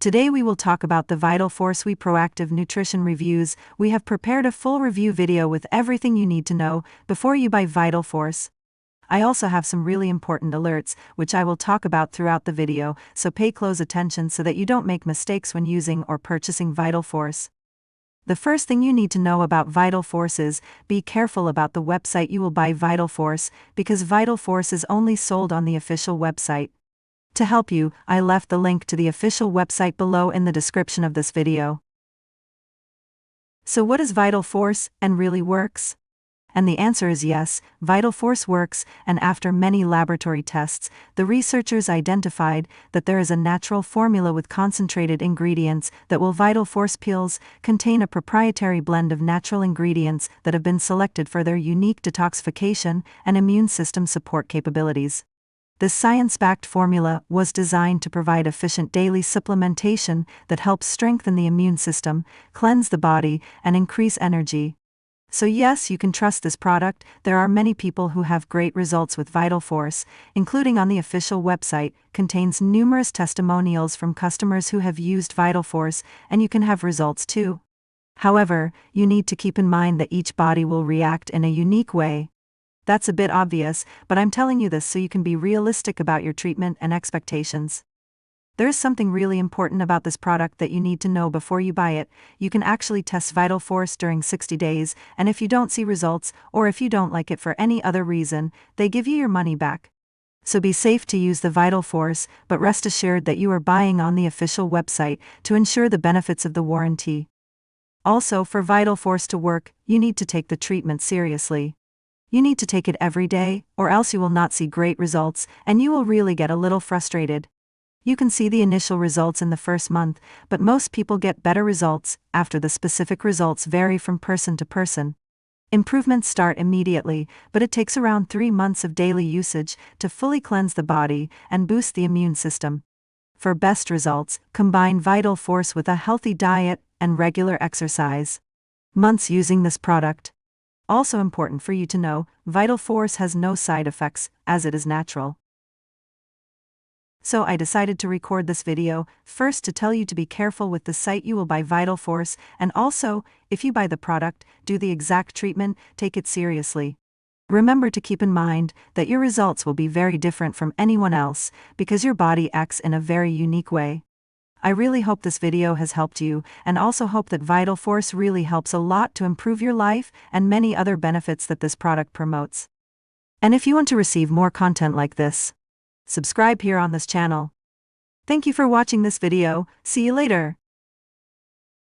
Today we will talk about the Vital Force We Proactive Nutrition Reviews. We have prepared a full review video with everything you need to know before you buy Vital Force. I also have some really important alerts, which I will talk about throughout the video, so pay close attention so that you don't make mistakes when using or purchasing Vital Force. The first thing you need to know about Vital Force is, be careful about the website you will buy Vital Force, because Vital Force is only sold on the official website. To help you, I left the link to the official website below in the description of this video. So what is Vital Force, and really works? And the answer is yes, Vital Force works, and after many laboratory tests, the researchers identified that there is a natural formula with concentrated ingredients that will Vital Force pills contain a proprietary blend of natural ingredients that have been selected for their unique detoxification and immune system support capabilities. This science-backed formula was designed to provide efficient daily supplementation that helps strengthen the immune system, cleanse the body, and increase energy. So yes, you can trust this product. There are many people who have great results with Vital Force, including on the official website, contains numerous testimonials from customers who have used Vital Force, and you can have results too. However, you need to keep in mind that each body will react in a unique way. That's a bit obvious, but I'm telling you this so you can be realistic about your treatment and expectations. There's something really important about this product that you need to know before you buy it. You can actually test Vital Force during 60 days, and if you don't see results, or if you don't like it for any other reason, they give you your money back. So be safe to use the Vital Force, but rest assured that you are buying on the official website to ensure the benefits of the warranty. Also, for Vital Force to work, you need to take the treatment seriously. You need to take it every day, or else you will not see great results, and you will really get a little frustrated. You can see the initial results in the first month, but most people get better results after. The specific results vary from person to person. Improvements start immediately, but it takes around 3 months of daily usage to fully cleanse the body and boost the immune system. For best results, combine Vital Force with a healthy diet and regular exercise. Months using this product. Also important for you to know, Vital Force has no side effects, as it is natural. So I decided to record this video, first to tell you to be careful with the site you will buy Vital Force, and also, if you buy the product, do the exact treatment, take it seriously. Remember to keep in mind that your results will be very different from anyone else, because your body acts in a very unique way. I really hope this video has helped you, and also hope that Vital Force really helps a lot to improve your life and many other benefits that this product promotes. And if you want to receive more content like this, subscribe here on this channel. Thank you for watching this video. See you later.